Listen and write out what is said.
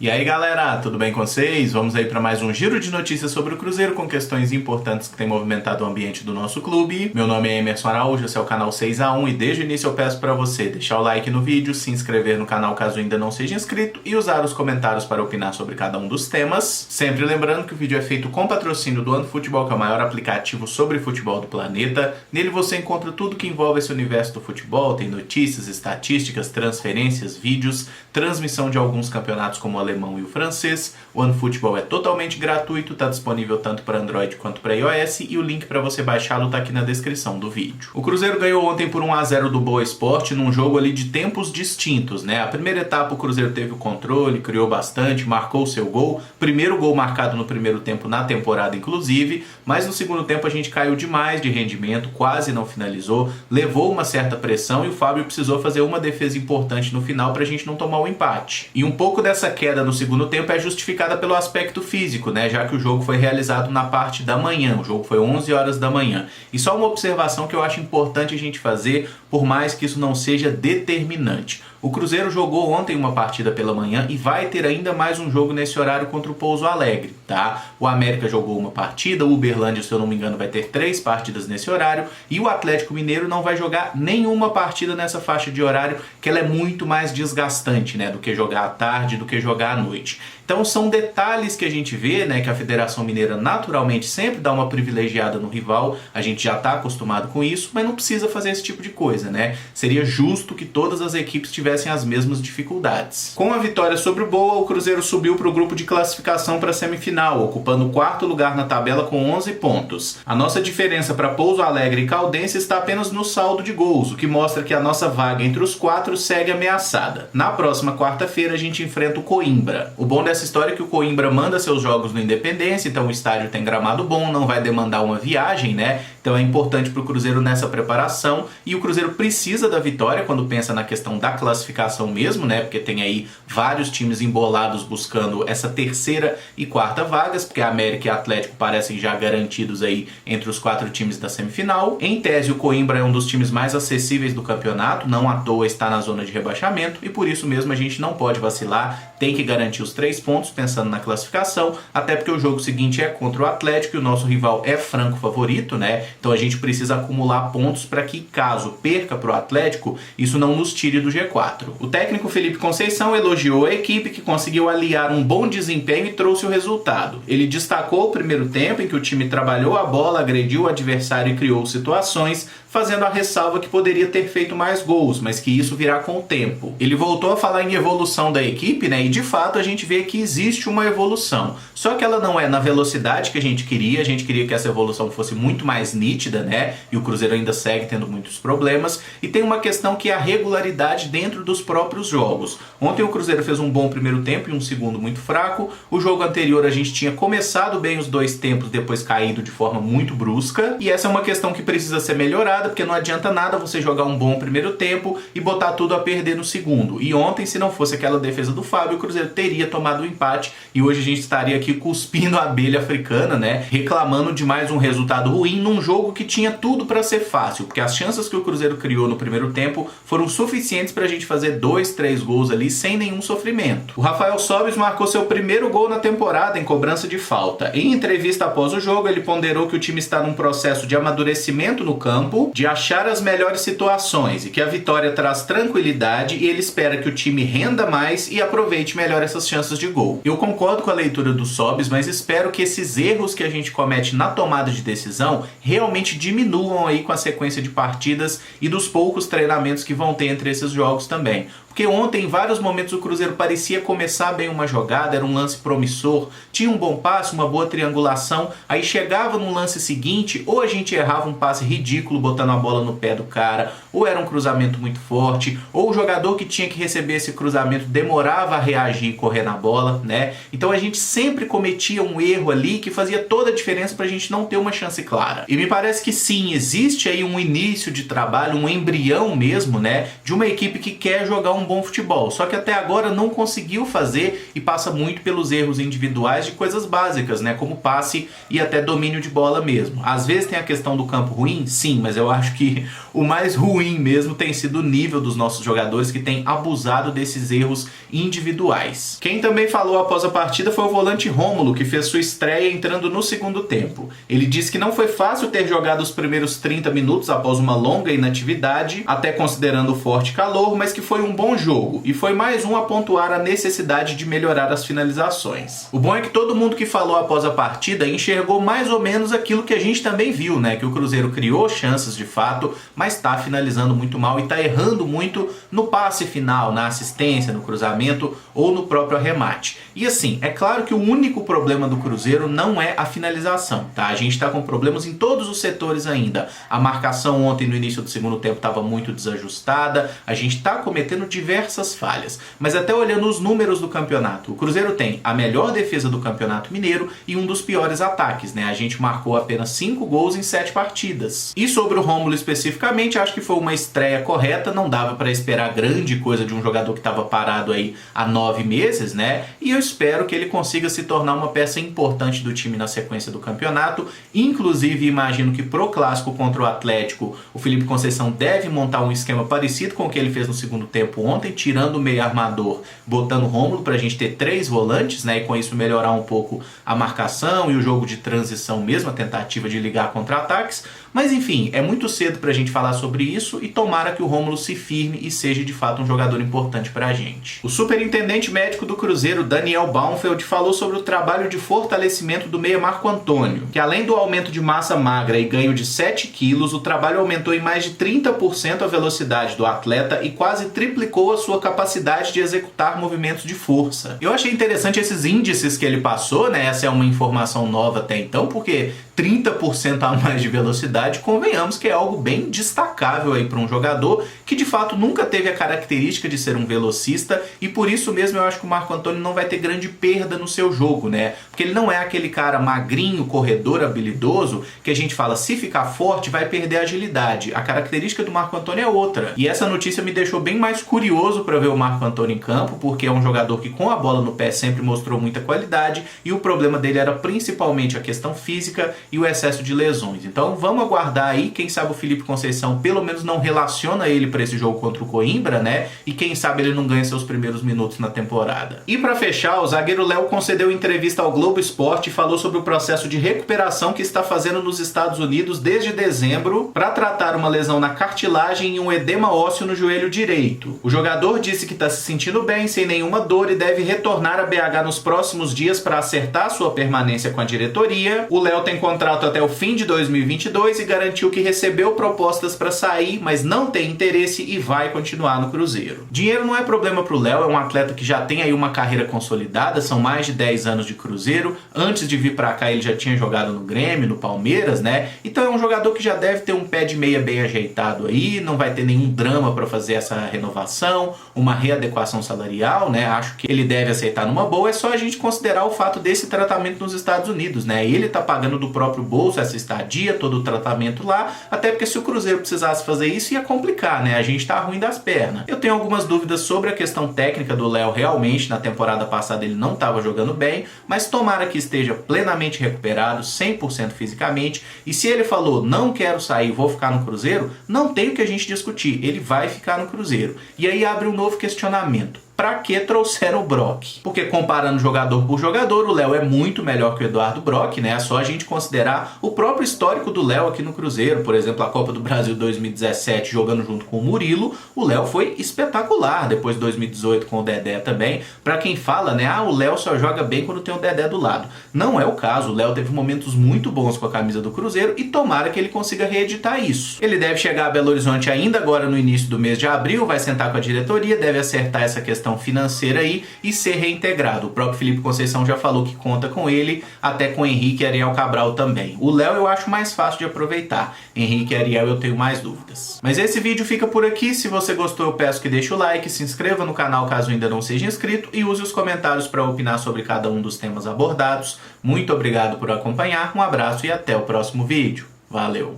E aí galera, tudo bem com vocês? Vamos aí para mais um giro de notícias sobre o Cruzeiro com questões importantes que têm movimentado o ambiente do nosso clube. Meu nome é Emerson Araújo, esse é o canal 6x1 e desde o início eu peço para você deixar o like no vídeo, se inscrever no canal caso ainda não seja inscrito e usar os comentários para opinar sobre cada um dos temas. Sempre lembrando que o vídeo é feito com patrocínio do OneFootball, que é o maior aplicativo sobre futebol do planeta. Nele você encontra tudo que envolve esse universo do futebol, tem notícias, estatísticas, transferências, vídeos, transmissão de alguns campeonatos como o alemão e o francês. O OneFootball é totalmente gratuito, está disponível tanto para Android quanto para iOS e o link para você baixá-lo está aqui na descrição do vídeo. O Cruzeiro ganhou ontem por 1-0 do Boa Esporte num jogo ali de tempos distintos, né? A primeira etapa o Cruzeiro teve o controle, criou bastante, marcou o seu gol, primeiro gol marcado no primeiro tempo na temporada inclusive, mas no segundo tempo a gente caiu demais de rendimento, quase não finalizou, levou uma certa pressão e o Fábio precisou fazer uma defesa importante no final para a gente não tomar o empate. E um pouco dessa queda no segundo tempo é justificada pelo aspecto físico, né? Já que o jogo foi realizado na parte da manhã, o jogo foi 11 horas da manhã. E só uma observação que eu acho importante a gente fazer, por mais que isso não seja determinante. O Cruzeiro jogou ontem uma partida pela manhã e vai ter ainda mais um jogo nesse horário contra o Pouso Alegre, tá? O América jogou uma partida, o Uberlândia, se eu não me engano, vai ter 3 partidas nesse horário e o Atlético Mineiro não vai jogar nenhuma partida nessa faixa de horário, que ela é muito mais desgastante, né, do que jogar à tarde, do que jogar à noite. Então são detalhes que a gente vê, né, que a Federação Mineira naturalmente sempre dá uma privilegiada no rival, a gente já está acostumado com isso, mas não precisa fazer esse tipo de coisa, né? Seria justo que todas as equipes tivessem as mesmas dificuldades. Com a vitória sobre o Boa, o Cruzeiro subiu para o grupo de classificação para a semifinal, ocupando o 4º lugar na tabela com 11 pontos. A nossa diferença para Pouso Alegre e Caldense está apenas no saldo de gols, o que mostra que a nossa vaga entre os 4 segue ameaçada. Na próxima quarta-feira a gente enfrenta o Coimbra. O bom dessa história é que o Coimbra manda seus jogos no Independência, então o estádio tem gramado bom, não vai demandar uma viagem, né? Então é importante para o Cruzeiro nessa preparação e o Cruzeiro precisa da vitória quando pensa na questão da classificação mesmo, né? Porque tem aí vários times embolados buscando essa 3ª e 4ª vagas, porque a América e a Atlético parecem já garantidos aí entre os 4 times da semifinal. Em tese, o Coimbra é um dos times mais acessíveis do campeonato, não à toa está na zona de rebaixamento e por isso mesmo a gente não pode vacilar, tem que garantir os 3 pontos pensando na classificação, até porque o jogo seguinte é contra o Atlético e o nosso rival é franco favorito, né? Então a gente precisa acumular pontos para que, caso perca para o Atlético, isso não nos tire do G4. O técnico Felipe Conceição elogiou a equipe que conseguiu aliar um bom desempenho e trouxe o resultado. Ele destacou o primeiro tempo em que o time trabalhou a bola, agrediu o adversário e criou situações, fazendo a ressalva que poderia ter feito mais gols, mas que isso virá com o tempo. Ele voltou a falar em evolução da equipe, né? E de fato a gente vê que existe uma evolução. Só que ela não é na velocidade que a gente queria que essa evolução fosse muito mais nítida, né? E o Cruzeiro ainda segue tendo muitos problemas. E tem uma questão que é a regularidade dentro dos próprios jogos. Ontem o Cruzeiro fez um bom primeiro tempo e um segundo muito fraco. O jogo anterior a gente tinha começado bem os 2 tempos, depois caído de forma muito brusca. E essa é uma questão que precisa ser melhorada, porque não adianta nada você jogar um bom primeiro tempo e botar tudo a perder no segundo. E ontem, se não fosse aquela defesa do Fábio, o Cruzeiro teria tomado o empate e hoje a gente estaria aqui cuspindo a abelha africana, né? Reclamando de mais um resultado ruim num jogo que tinha tudo para ser fácil, porque as chances que o Cruzeiro criou no primeiro tempo foram suficientes para a gente fazer 2, 3 gols ali sem nenhum sofrimento. O Rafael Sobis marcou seu primeiro gol na temporada em cobrança de falta. Em entrevista após o jogo, ele ponderou que o time está num processo de amadurecimento no campo, de achar as melhores situações e que a vitória traz tranquilidade e ele espera que o time renda mais e aproveite melhor essas chances de gol. Eu concordo com a leitura do Sobis, mas espero que esses erros que a gente comete na tomada de decisão realmente diminuam aí com a sequência de partidas e dos poucos treinamentos que vão ter entre esses jogos também. Porque ontem, em vários momentos, o Cruzeiro parecia começar bem uma jogada, era um lance promissor, tinha um bom passe, uma boa triangulação, aí chegava no lance seguinte, ou a gente errava um passe ridículo botando a bola no pé do cara, ou era um cruzamento muito forte, ou o jogador que tinha que receber esse cruzamento demorava a reagir e correr na bola, né? Então a gente sempre cometia um erro ali que fazia toda a diferença pra gente não ter uma chance clara. E me parece que sim, existe aí um início de trabalho, um embrião mesmo, né, de uma equipe que quer jogar um um bom futebol, só que até agora não conseguiu fazer e passa muito pelos erros individuais de coisas básicas, né, como passe e até domínio de bola mesmo. Às vezes tem a questão do campo ruim, sim, mas eu acho que o mais ruim mesmo tem sido o nível dos nossos jogadores que têm abusado desses erros individuais. Quem também falou após a partida foi o volante Rômulo, que fez sua estreia entrando no segundo tempo. Ele disse que não foi fácil ter jogado os primeiros 30 minutos após uma longa inatividade, até considerando o forte calor, mas que foi um bom jogo e foi mais um a pontuar a necessidade de melhorar as finalizações. O bom é que todo mundo que falou após a partida enxergou mais ou menos aquilo que a gente também viu, né? Que o Cruzeiro criou chances de fato, mas está finalizando muito mal e está errando muito no passe final, na assistência, no cruzamento ou no próprio arremate. E assim, é claro que o único problema do Cruzeiro não é a finalização, tá? A gente está com problemas em todos os setores ainda. A marcação ontem no início do segundo tempo estava muito desajustada, a gente está cometendo diversas falhas. Mas até olhando os números do campeonato, o Cruzeiro tem a melhor defesa do Campeonato Mineiro e um dos piores ataques, né? A gente marcou apenas 5 gols em 7 partidas. E sobre o Rômulo especificamente, acho que foi uma estreia correta, não dava para esperar grande coisa de um jogador que estava parado aí há 9 meses, né? E eu espero que ele consiga se tornar uma peça importante do time na sequência do campeonato. Inclusive, imagino que pro clássico contra o Atlético, o Felipe Conceição deve montar um esquema parecido com o que ele fez no segundo tempo ontem, tirando o meio armador, botando o Rômulo pra gente ter 3 volantes, né? E com isso melhorar um pouco a marcação e o jogo de transição mesmo, a tentativa de ligar contra-ataques. Mas enfim, é muito cedo pra gente falar sobre isso e tomara que o Rômulo se firme e seja de fato um jogador importante pra gente. O superintendente médico do Cruzeiro, Daniel Baumfeld, falou sobre o trabalho de fortalecimento do meia Marco Antônio, que além do aumento de massa magra e ganho de 7 quilos, o trabalho aumentou em mais de 30% a velocidade do atleta e quase triplicou a sua capacidade de executar movimentos de força. Eu achei interessante esses índices que ele passou, né? Essa é uma informação nova até então, porque 30% a mais de velocidade, convenhamos que é algo bem destacável aí para um jogador que de fato nunca teve a característica de ser um velocista e por isso mesmo eu acho que o Marco Antônio não vai ter grande perda no seu jogo, né? Porque ele não é aquele cara magrinho, corredor, habilidoso, que a gente fala, se ficar forte vai perder a agilidade. A característica do Marco Antônio é outra. E essa notícia me deixou bem mais curioso para ver o Marco Antônio em campo, porque é um jogador que com a bola no pé sempre mostrou muita qualidade e o problema dele era principalmente a questão física e o excesso de lesões. Então vamos aguardar aí, quem sabe o Felipe Conceição pelo menos não relaciona ele para esse jogo contra o Coimbra, né? E quem sabe ele não ganha seus primeiros minutos na temporada. E para fechar, o zagueiro Léo concedeu entrevista ao Globo Esporte e falou sobre o processo de recuperação que está fazendo nos Estados Unidos desde dezembro para tratar uma lesão na cartilagem e um edema ósseo no joelho direito. O jogador disse que está se sentindo bem, sem nenhuma dor e deve retornar a BH nos próximos dias para acertar sua permanência com a diretoria. O Léo tem contrato até o fim de 2022 e garantiu que recebeu propostas para sair, mas não tem interesse e vai continuar no Cruzeiro. Dinheiro não é problema para o Léo, é um atleta que já tem aí uma carreira consolidada, são mais de 10 anos de Cruzeiro. Antes de vir para cá ele já tinha jogado no Grêmio, no Palmeiras, né? Então é um jogador que já deve ter um pé de meia bem ajeitado aí, não vai ter nenhum drama para fazer essa renovação, uma readequação salarial, né? Acho que ele deve aceitar numa boa, é só a gente considerar o fato desse tratamento nos Estados Unidos, né? Ele tá pagando do próprio bolso essa estadia, todo o tratamento lá, até porque se o Cruzeiro precisasse fazer isso ia complicar, né? A gente tá ruim das pernas. Eu tenho algumas dúvidas sobre a questão técnica do Léo, realmente na temporada passada ele não estava jogando bem, mas tomara que esteja plenamente recuperado, 100% fisicamente, e se ele falou, não quero sair, vou ficar no Cruzeiro, não tem o que a gente discutir, ele vai ficar no Cruzeiro. E aí abre um novo questionamento. Pra que trouxeram o Brock? Porque comparando jogador por jogador, o Léo é muito melhor que o Eduardo Brock, né? É só a gente considerar o próprio histórico do Léo aqui no Cruzeiro. Por exemplo, a Copa do Brasil 2017, jogando junto com o Murilo, o Léo foi espetacular. Depois de 2018 com o Dedé também. Pra quem fala, né? Ah, o Léo só joga bem quando tem o Dedé do lado. Não é o caso. O Léo teve momentos muito bons com a camisa do Cruzeiro e tomara que ele consiga reeditar isso. Ele deve chegar a Belo Horizonte ainda agora no início do mês de abril, vai sentar com a diretoria, deve acertar essa questão financeira aí e ser reintegrado. O próprio Felipe Conceição já falou que conta com ele, até com Henrique e Ariel Cabral também. O Léo eu acho mais fácil de aproveitar. Henrique e Ariel eu tenho mais dúvidas. Mas esse vídeo fica por aqui. Se você gostou, eu peço que deixe o like, se inscreva no canal caso ainda não seja inscrito e use os comentários para opinar sobre cada um dos temas abordados. Muito obrigado por acompanhar, um abraço e até o próximo vídeo. Valeu!